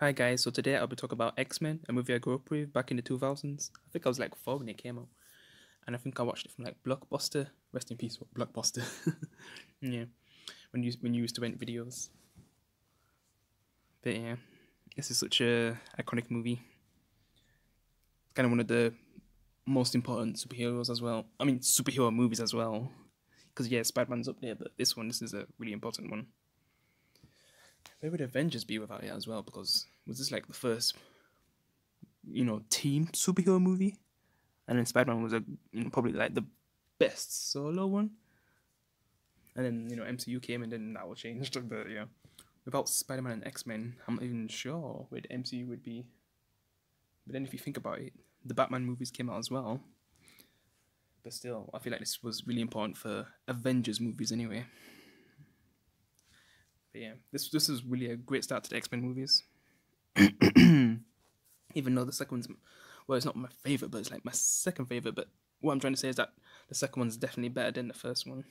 Hi guys, so today I'll be talking about X-Men, a movie I grew up with back in the 2000s. I think I was like 4 when it came out, and I think I watched it from like Blockbuster. Rest in peace, Blockbuster. Yeah, when you used to rent videos. But yeah, this is such a iconic movie. It's kind of one of the most important superheroes as well. I mean, superhero movies as well. Because yeah, Spider-Man's up there, but this is a really important one. Where would Avengers be without it as well? Because was this like the first, team superhero movie? And then Spider-Man was probably like the best solo one. And then MCU came and then that all changed. But yeah, without Spider-Man and X-Men, I'm not even sure where the MCU would be. But then if you think about it, the Batman movies came out as well. But still, I feel like this was really important for Avengers movies anyway. But yeah, this is really a great start to the X-Men movies. Even though the second one's, well, it's not my favorite, but it's like my second favorite. But what I'm trying to say is that the second one's definitely better than the first one.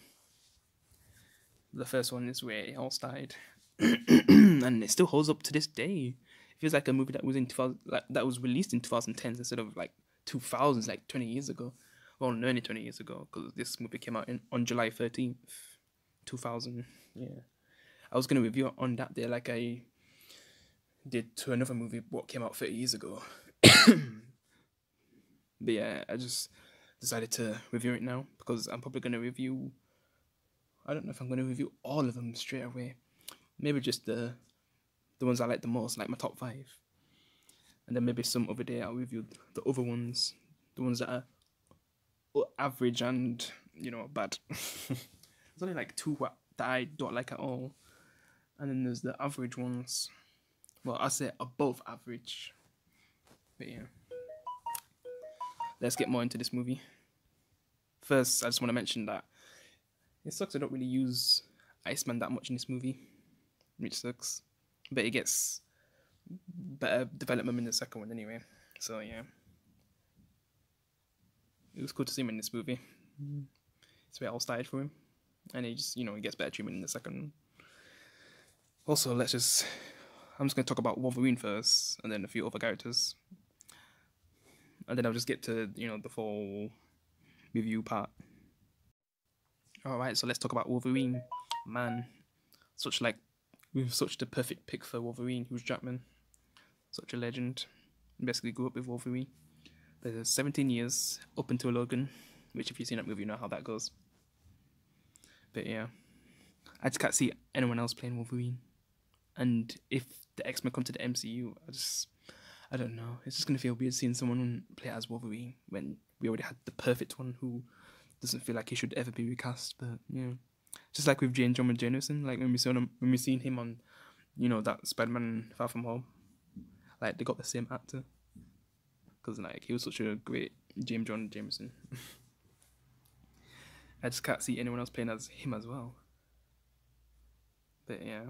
The first one is where it all started, and it still holds up to this day. It feels like a movie that was in 2000, like that was released in 2010s instead of like 2000s, like 20 years ago. Well, nearly 20 years ago, because this movie came out on July 13th, 2000. Yeah, I was gonna review it on that day, like I did to another movie what came out 30 years ago. But yeah, I just decided to review it now because I'm probably gonna review. I don't know if I'm gonna review all of them straight away. Maybe just the ones I like the most, like my top 5, and then maybe some other day I'll review the other ones, the ones that are average and bad. There's only like two that I don't like at all, and then there's the average ones. Well, I say above average. But yeah, let's get more into this movie. First, I just want to mention that it sucks I don't really use Iceman that much in this movie, which sucks. But it gets better development in the second one anyway. So yeah, it was cool to see him in this movie. It's where it all started for him, and he just he gets better treatment in the second one. Also, I'm just gonna talk about Wolverine first, and then a few other characters, and then I'll just get to the full review part. All right, so let's talk about Wolverine. Man, with such the perfect pick for Wolverine, Hugh Jackman, such a legend. Basically grew up with Wolverine. There's 17 years up until Logan, which if you've seen that movie, you know how that goes. But yeah, I just can't see anyone else playing Wolverine. And if the X-Men come to the MCU, I don't know. It's just gonna feel weird seeing someone play as Wolverine when we already had the perfect one who doesn't feel like he should ever be recast. But yeah, just like with Jane Jonah Jameson, like when we seen him on, that Spider-Man Far From Home, like they got the same actor, because like he was such a great James Jonah Jameson. I just can't see anyone else playing as him as well. But yeah,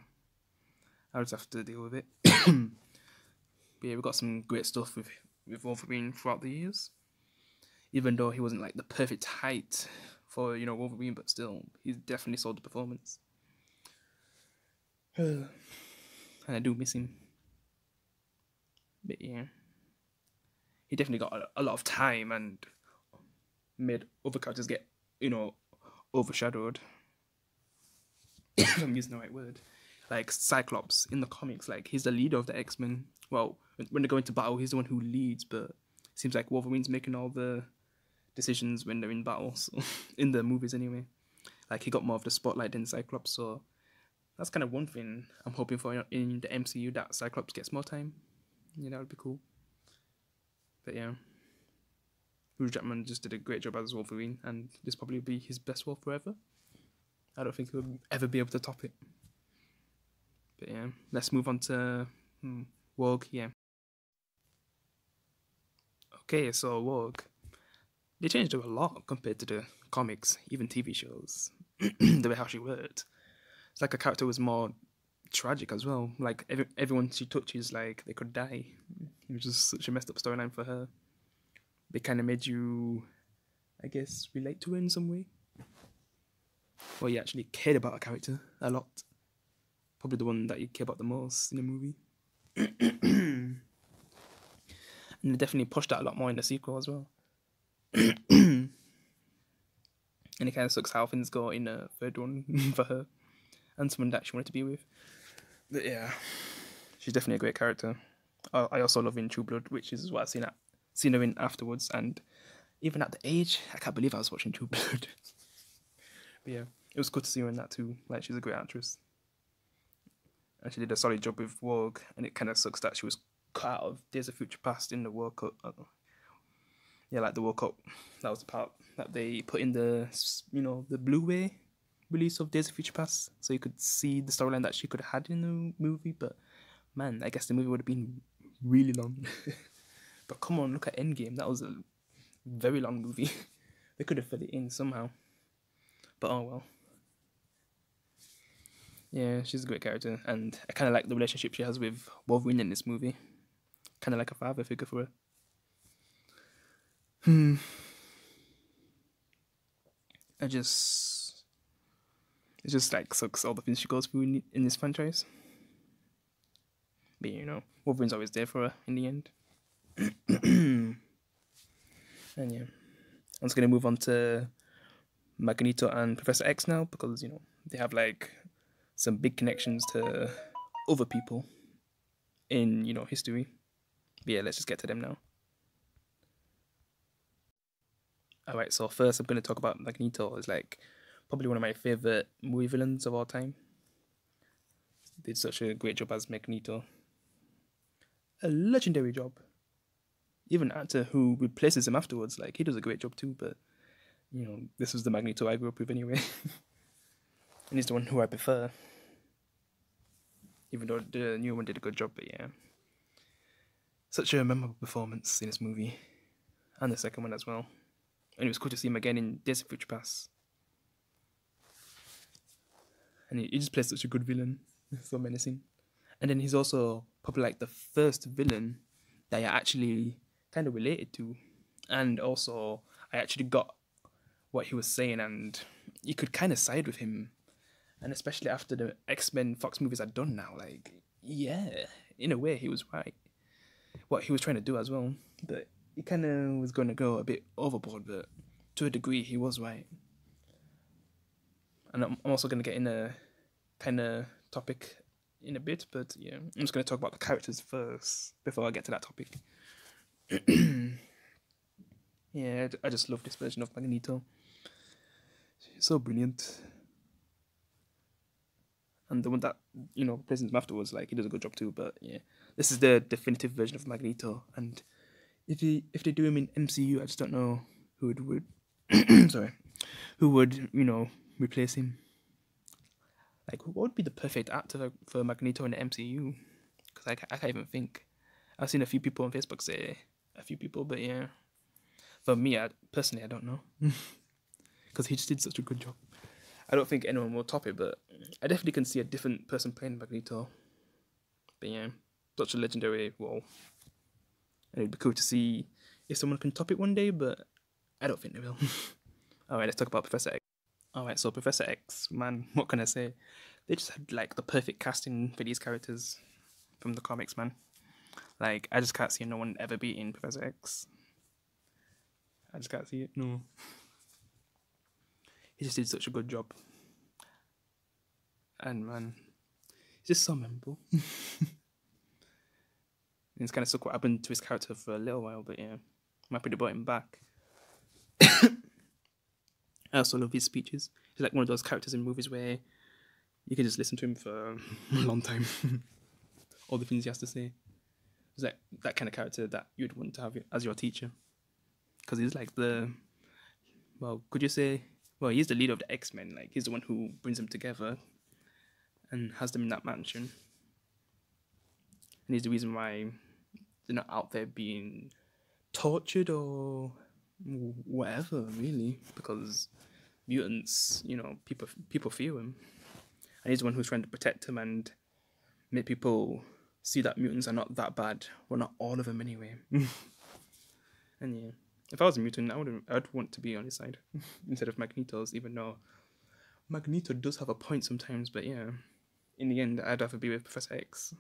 I'll just have to deal with it. But yeah, we got some great stuff with Wolverine throughout the years. Even though he wasn't like the perfect height for Wolverine, but still, he definitely sold the performance. And I do miss him. But yeah, he definitely got a lot of time and made other characters get overshadowed. If I'm using the right word. Like Cyclops in the comics, like he's the leader of the X-Men. Well, when they go into battle, he's the one who leads, but it seems like Wolverine's making all the decisions when they're in battle, so, in the movies anyway. Like he got more of the spotlight than Cyclops, so that's kind of one thing I'm hoping for in the MCU, that Cyclops gets more time. Yeah, that would be cool. But yeah, Hugh Jackman just did a great job as Wolverine, and this probably be his best role forever. I don't think he'll ever be able to top it. But yeah, let's move on to Rogue. Yeah. Okay, so Rogue. They changed her a lot compared to the comics, even TV shows. The way how she worked. It's like her character was more tragic as well. Like everyone she touches, like they could die. It was just such a messed up storyline for her. They kind of made you, I guess, relate to her in some way. Or you actually cared about a character a lot. Probably the one that you care about the most in a movie. And they definitely pushed that a lot more in the sequel as well. And it kind of sucks how things go in the third one for her and someone that she wanted to be with. But yeah, she's definitely a great character. I also love in True Blood, which is what I've seen her in afterwards. And even at the age, I can't believe I was watching True Blood. But yeah, it was good to see her in that too. Like, she's a great actress. And she did a solid job with Rogue, and it kind of sucks that she was cut out of Days of Future Past in the World Cup. Yeah, like the World Cup. That was the part that they put in the, the Blu-ray release of Days of Future Past, so you could see the storyline that she could have had in the movie. But man, I guess the movie would have been really long. But come on, look at Endgame. That was a very long movie. They could have fit it in somehow. But oh well. Yeah, she's a great character, and I kind of like the relationship she has with Wolverine in this movie. Kind of like a father figure for her. It just like sucks all the things she goes through in this franchise. But Wolverine's always there for her in the end. And yeah, I'm just gonna move on to Magneto and Professor X now, because they have like some big connections to other people in history. But yeah, let's just get to them now. Alright, so first I'm gonna talk about Magneto. Is like probably one of my favorite movie villains of all time. Did such a great job as Magneto. A legendary job. Even actor who replaces him afterwards, like, he does a great job too, but this was the Magneto I grew up with anyway. And he's the one who I prefer. Even though the new one did a good job, but yeah. Such a memorable performance in this movie. And the second one as well. And it was cool to see him again in Days of Future Past. And he just plays such a good villain. So menacing. And then he's also probably like the first villain that I actually kind of related to. And also, I actually got what he was saying, and you could kind of side with him. And especially after the X-Men Fox movies are done now, like, yeah, in a way he was right. What he was trying to do as well. But he kind of was going to go a bit overboard, but to a degree he was right. And I'm also going to get in a kind of topic in a bit, but yeah, I'm just going to talk about the characters first before I get to that topic. Yeah, I just love this version of Magneto. He's so brilliant. And the one that, plays him afterwards, like, he does a good job too, but yeah. This is the definitive version of Magneto, and if they do him in MCU, I just don't know who would sorry, who would, replace him. Like, what would be the perfect actor for Magneto in the MCU? Because I can't even think. I've seen a few people on Facebook say a few people, but yeah. For me, personally, I don't know. Because he just did such a good job. I don't think anyone will top it, but I definitely can see a different person playing Magneto. But yeah, such a legendary role. And it'd be cool to see if someone can top it one day, but I don't think they will. Alright, let's talk about Professor X. Alright, so Professor X, man, what can I say? They just had like the perfect casting for these characters from the comics, man. Like, I just can't see no one ever beating Professor X. I just can't see it, no. He just did such a good job. And man, he's just so memorable. And it's kind of suck what happened to his character for a little while, but yeah, I'm happy they brought him back. I also love his speeches. He's like one of those characters in movies where you can just listen to him for a long time. All the things he has to say. He's like that kind of character that you'd want to have as your teacher. Because he's like could you say, he's the leader of the X-Men. Like, he's the one who brings them together and has them in that mansion. And he's the reason why they're not out there being tortured or whatever, really, because mutants, people fear him, and he's the one who's trying to protect him and make people see that mutants are not that bad. Well, not all of them anyway. And yeah, if I was a mutant, I'd want to be on his side instead of Magneto's, even though Magneto does have a point sometimes. But yeah, in the end, I'd rather be with Professor X.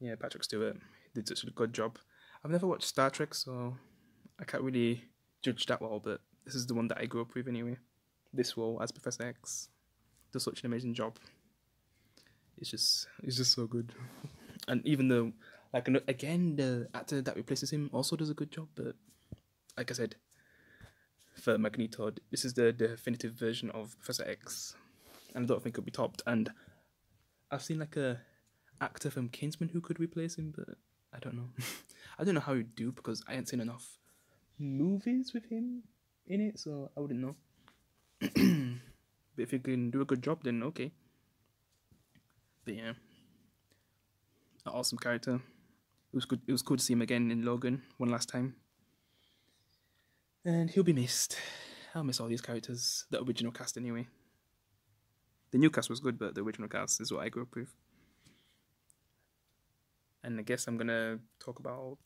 Yeah, Patrick Stewart did such a good job. I've never watched Star Trek, so I can't really judge that well, but this is the one that I grew up with anyway. This role as Professor X does such an amazing job. It's just so good. And even though, like, again, the actor that replaces him also does a good job, but like I said, for Magneto, this is the definitive version of Professor X, and I don't think it'll be topped. And I've seen like a actor from Kingsman who could replace him, but I don't know. I don't know how he'd do because I ain't seen enough movies with him in it, so I wouldn't know. But if he can do a good job, then okay. But yeah, an awesome character. It was good. It was cool to see him again in Logan one last time, and he'll be missed. I'll miss all these characters. The original cast, anyway. The new cast was good, but the original cast is what I grew up with. And I guess I'm gonna talk about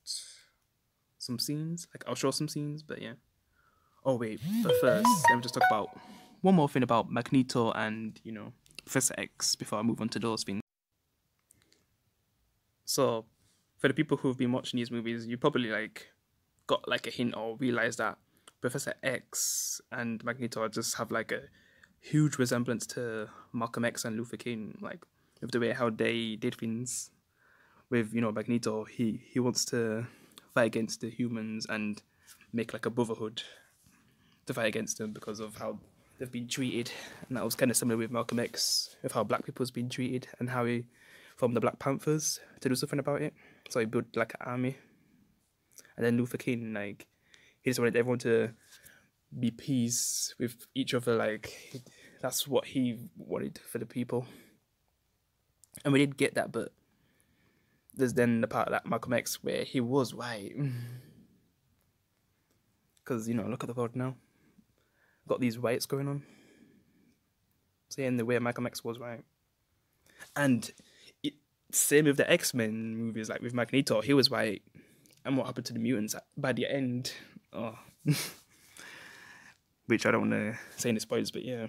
some scenes. Like, I'll show some scenes, but yeah. Oh wait, but first, let me just talk about one more thing about Magneto and, Professor X before I move on to those things. So, for the people who've been watching these movies, you probably got like a hint or realized that Professor X and Magneto just have like a huge resemblance to Malcolm X and Luther King, like with the way how they did things. With Magneto, he wants to fight against the humans and make like a brotherhood to fight against them because of how they've been treated, and that was kind of similar with Malcolm X, with how black people's been treated and how he formed the Black Panthers to do something about it. So he built like an army, and then Luther King, like, he just wanted everyone to be peace with each other. Like, that's what he wanted for the people, and we did get that. But there's then the part of that Malcolm X where he was white, because look at the world now. Got these whites going on. Saying the way Malcolm X was white. And same with the X-Men movies, like with Magneto, he was white. And what happened to the mutants by the end? Oh. Which I don't want to say any spoilers, but yeah.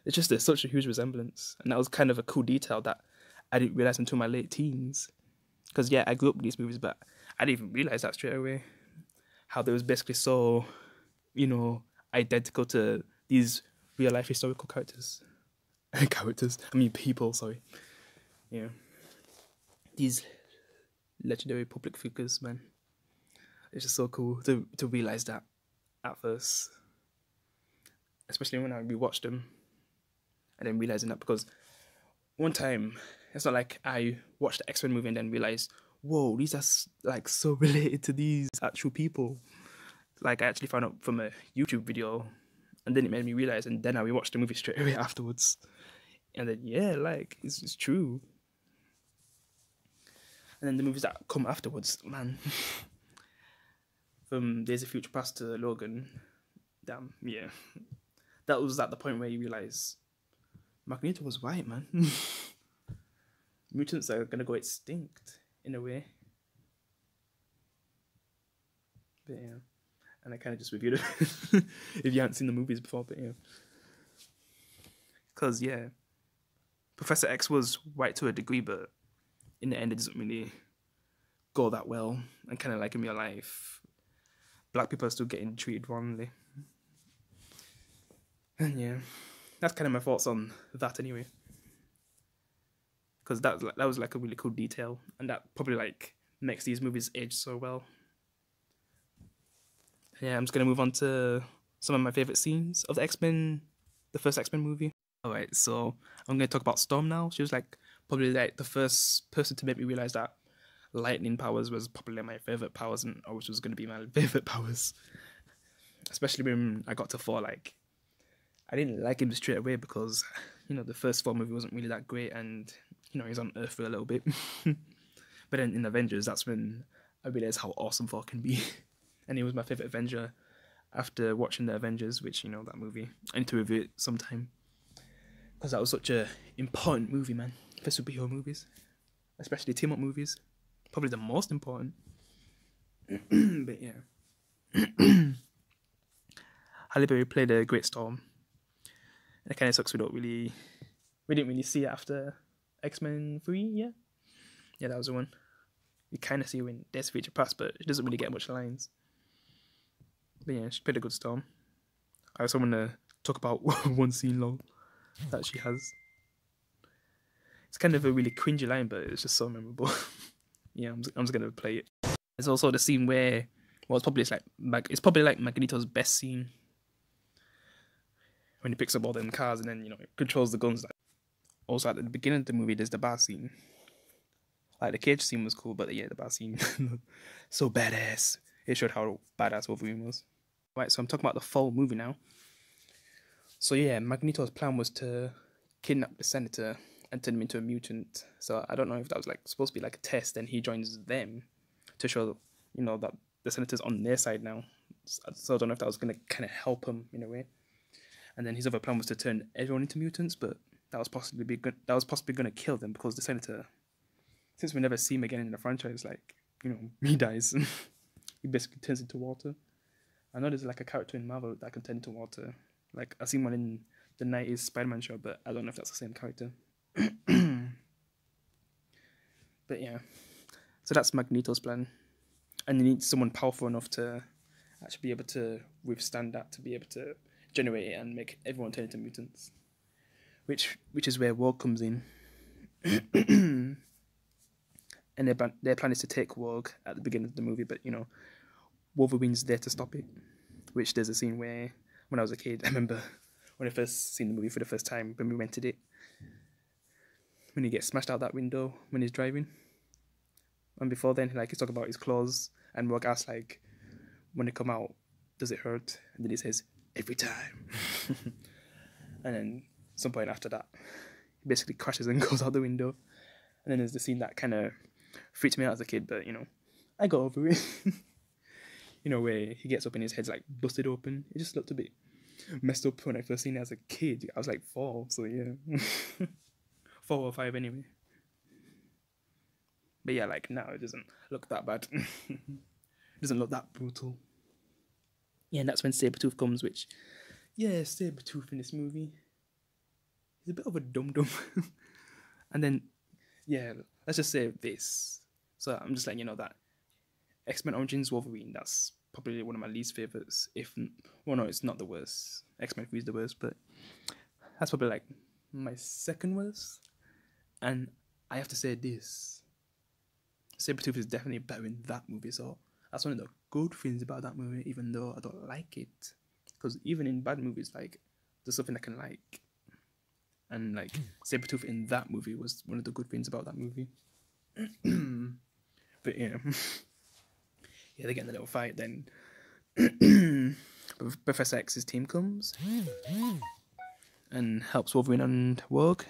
It's just there's such a huge resemblance. And that was kind of a cool detail that I didn't realise until my late teens. Because yeah, I grew up with these movies, but I didn't even realise that straight away. How they was basically so, identical to these real life historical characters. People, sorry. Yeah. These legendary public figures, man. It's just so cool to realise that at first. Especially when I rewatched them. And then realising that, because one time, it's not like I watched the X-Men movie and then realised, whoa, these are like so related to these actual people. Like, I actually found out from a YouTube video, and then it made me realise, and then I rewatched the movie straight away afterwards. And then, yeah, like, it's true. And then the movies that come afterwards, man. From Days of Future Past to Logan, damn, yeah. That was at the point where you realise Magneto was white, man. Mutants are gonna go extinct, in a way. But yeah. And I kind of just reviewed it if you haven't seen the movies before, but yeah. Because, yeah, Professor X was white to a degree, but in the end, it doesn't really go that well. And kind of like in real life, black people are still getting treated wrongly. And yeah, that's kind of my thoughts on that anyway. Because that was like a really cool detail, and that probably like makes these movies age so well. Yeah, I'm just gonna move on to some of my favorite scenes of the X-Men, the first X-Men movie. Alright, so I'm gonna talk about Storm now. She was like probably like the first person to make me realize that lightning powers was probably my favorite powers, and which was gonna be my favorite powers. Especially when I got to Thor, like, I didn't like him straight away because the first Thor movie wasn't really that great, and he's on Earth for a little bit. But then in Avengers, that's when I realized how awesome Thor can be. And he was my favorite Avenger after watching the Avengers, which, that movie. I need to review it sometime. Because that was such a important movie, man, for superhero movies. Especially team-up movies. Probably the most important. But yeah. Halle Berry played a great Storm. And it kind of sucks we didn't really see it after X-Men 3, yeah? Yeah, that was the one. You kind of see her in Days of Future Past, but she doesn't really get much lines. But yeah, she played a good Storm. I also want to talk about one scene long that she has. It's kind of a really cringy line, but it's just so memorable. Yeah, I'm just gonna play it. There's also the scene where, well, it's probably like Magneto's best scene when he picks up all them cars and then controls the guns. Also at the beginning of the movie, there's the bar scene. Like the cage scene was cool, but yeah, the bar scene so badass. It showed how badass Wolverine was. Right, so I'm talking about the full movie now. So yeah, Magneto's plan was to kidnap the senator and turn him into a mutant. So I don't know if that was like supposed to be like a test, and he joins them to show that the senator's on their side now. So I don't know if that was gonna kind of help him in a way. And then his other plan was to turn everyone into mutants, but that was possibly gonna kill them because the senator, since we never see him again in the franchise, like he dies. He basically turns into water. I know there's like a character in Marvel that can turn into water. Like I seen one in the 90s Spider-Man show, but I don't know if that's the same character. But yeah, so that's Magneto's plan, and you need someone powerful enough to actually be able to withstand that, to be able to generate it and make everyone turn into mutants, which is where Rogue comes in. And their plan is to take Rogue at the beginning of the movie, but Wolverine's there to stop it. Which there's a scene where, when I was a kid, I remember when I first seen the movie for the first time when we rented it, when he gets smashed out that window when he's driving. And before then, like, he's talking about his claws, and Rogue asks, like, when they come out, does it hurt? And then he says, every time. And then some point after that, he basically crashes and goes out the window. And then there's the scene that kind of freaked me out as a kid, but I got over it. Where he gets up and his head's like busted open. It just looked a bit messed up when I first seen it as a kid. I was like 4, so yeah. 4 or 5 anyway. But yeah, like now it doesn't look that bad. It doesn't look that brutal. Yeah, and that's when Sabretooth comes, which, yeah, Sabretooth in this movie, he's a bit of a dum-dum. And then, yeah, let's just say this. So I'm just letting you know that X-Men Origins Wolverine, that's probably one of my least favourites. Well, no, it's not the worst. X-Men 3 is the worst, but that's probably like my second worst. And I have to say this. Sabretooth is definitely better in that movie, so that's one of the good things about that movie, even though I don't like it. Because even in bad movies, like, there's something I can like. And, like, Sabretooth in that movie was one of the good things about that movie. But, yeah. Yeah, they get in the little fight, then Professor X's team comes and helps Wolverine and Rogue.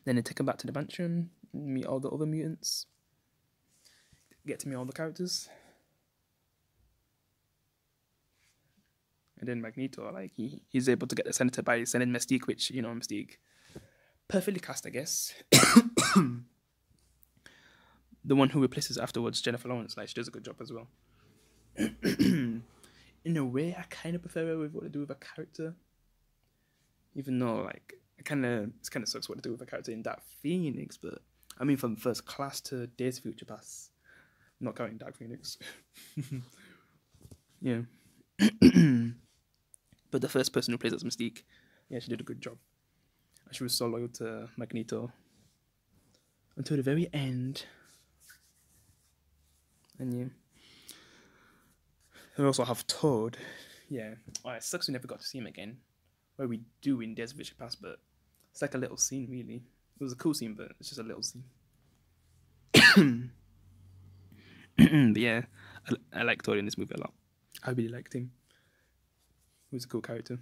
Then they take him back to the mansion, meet all the other mutants, get to meet all the characters. And then Magneto, like, he's able to get the senator by sending Mystique, which, Mystique, perfectly cast, I guess. The one who replaces afterwards, Jennifer Lawrence, like, she does a good job as well. In a way, I kind of prefer her with what they do with a character. Even though, like, it kind of sucks what they do with a character in Dark Phoenix, but I mean, from First Class to Days of Future Past, not counting Dark Phoenix. Yeah. But the first person who plays as Mystique, yeah, she did a good job. And she was so loyal to Magneto until the very end. And yeah. We also have Toad. Yeah. Oh, it sucks we never got to see him again. Where we do in Days of Future Past, but it's like a little scene, really. It was a cool scene, but it's just a little scene. But yeah, I like Toad in this movie a lot. I really liked him. He was a cool character.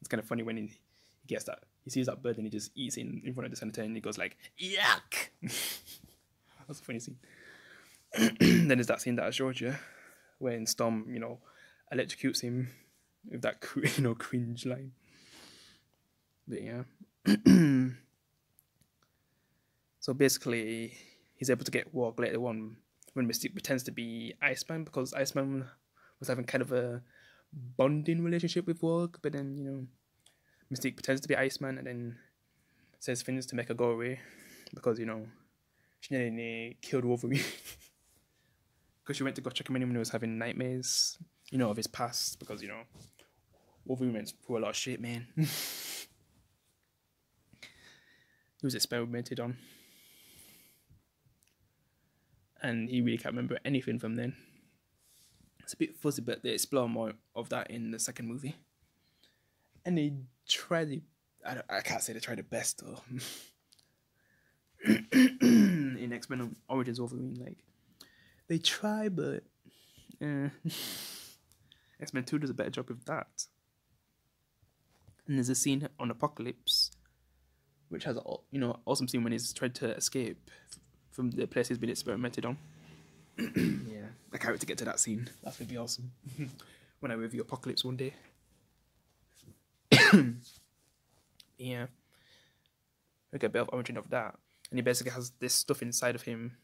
It's kind of funny when he sees that bird and he just eats it in front of the senator and he goes like, yuck! That's a funny scene. Then there's that scene that I showed you, when Storm, electrocutes him with that, cringe line. But yeah. So basically, he's able to get Rogue later on when Mystique pretends to be Iceman, because Iceman was having kind of a bonding relationship with Rogue, but then, Mystique pretends to be Iceman, and then says things to make her go away because, you know, she nearly killed Wolverine. Because she went to go check him in when he was having nightmares, you know, of his past. Because, you know, Wolverine went through a lot of shit, man. He was experimented on. And he really can't remember anything from then. It's a bit fuzzy, but they explore more of that in the second movie. And they tried I can't say they tried the best, though. In X-Men Origins Wolverine, like, they try, but X-Men 2 does a better job with that. And there's a scene on Apocalypse, which has a, you know, awesome scene when he's tried to escape from the place he's been experimented on. Yeah, I can't wait to get to that scene. That's gonna be awesome. When I review Apocalypse one day. Yeah, we get a bit of origin of that, and he basically has this stuff inside of him,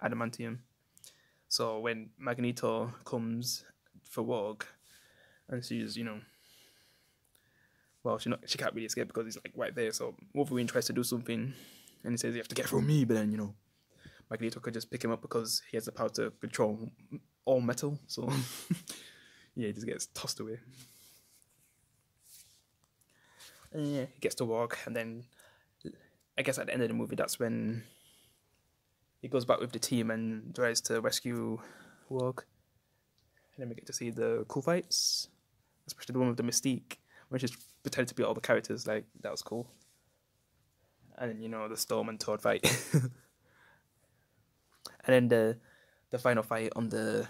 adamantium. So when Magneto comes for Rogue, and she's, you know, well, she can't really escape because he's like right there. So Wolverine tries to do something, and he says you have to get through me, but then, you know, Magneto could just pick him up because he has the power to control all metal. So yeah, he just gets tossed away. And yeah, he gets to Rogue, and then I guess at the end of the movie, that's when he goes back with the team and tries to rescue Rogue. And then we get to see the cool fights, especially the one with the Mystique, which is pretended to be all the characters. Like, that was cool. And then, you know, the Storm and Toad fight. And then the final fight on the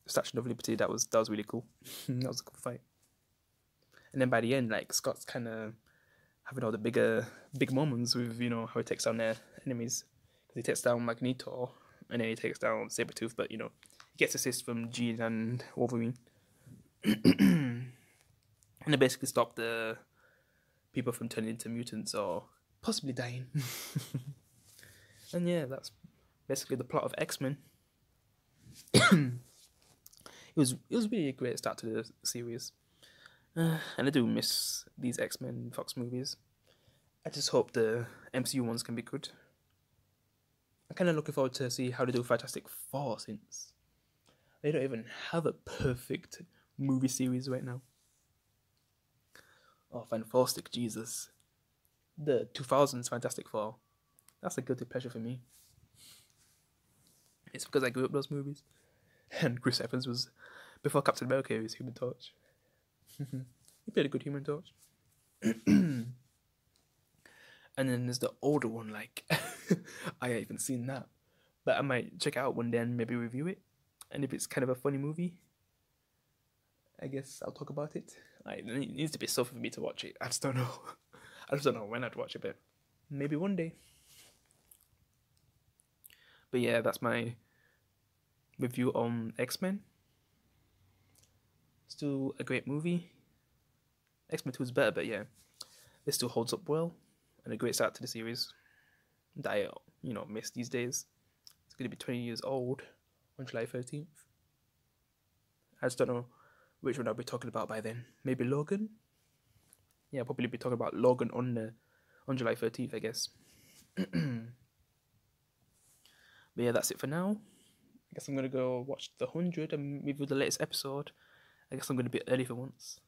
Statue of Liberty, that was really cool. That was a cool fight. And then by the end, like, Scott's kind of having all the big moments with, you know, how he takes down their enemies. Because he takes down Magneto, and then he takes down Sabretooth, but, you know, he gets assist from Jean and Wolverine. And they basically stop the people from turning into mutants or possibly dying. And yeah, that's basically the plot of X-Men. It was really a great start to the series. And I do miss these X-Men Fox movies. I just hope the MCU ones can be good. I'm kind of looking forward to see how they do Fantastic Four, since they don't even have a perfect movie series right now. Oh, Fantastic, Jesus. The 2000s Fantastic Four. That's a guilty pleasure for me. It's because I grew up those movies. And Chris Evans was, before Captain America, he was Human Torch. He played a good Human Torch. And then there's the older one, like, I haven't even seen that. But I might check it out one day and maybe review it. And if it's kind of a funny movie, I guess I'll talk about it. Like, it needs to be so for me to watch it. I just don't know. I just don't know when I'd watch it, but maybe one day. But yeah, that's my review on X-Men. Still a great movie. X-Men 2 is better, but yeah, it still holds up well. And a great start to the series that I, you know, miss these days. It's going to be 20 years old on July 13th. I just don't know which one I'll be talking about by then. Maybe Logan? Yeah, I'll probably be talking about Logan on July 13th, I guess. But yeah, that's it for now. I guess I'm going to go watch The 100 and review the latest episode. I guess I'm going to be early for once.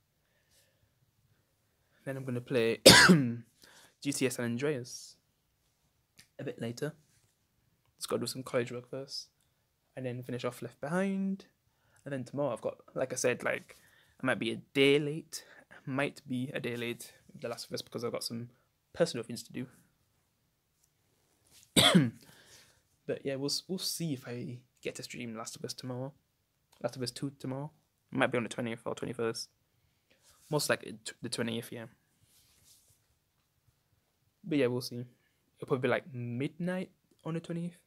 Then I'm going to play GTA San Andreas a bit later. Just got to do some college work first. And then finish off Left Behind. And then tomorrow I've got, like I said, like, I might be a day late. Might be a day late with The Last of Us because I've got some personal things to do. But yeah, we'll see if I get to stream Last of Us tomorrow. Last of Us 2 tomorrow. It might be on the 20th or 21st. Most likely the 20th, yeah. But yeah, we'll see. It'll probably be like midnight on the 20th.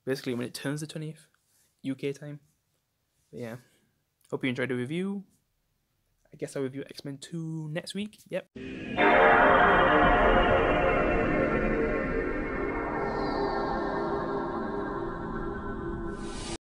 Basically when it turns the 20th, UK time. But yeah. Hope you enjoyed the review. I guess I'll review X-Men 2 next week. Yep.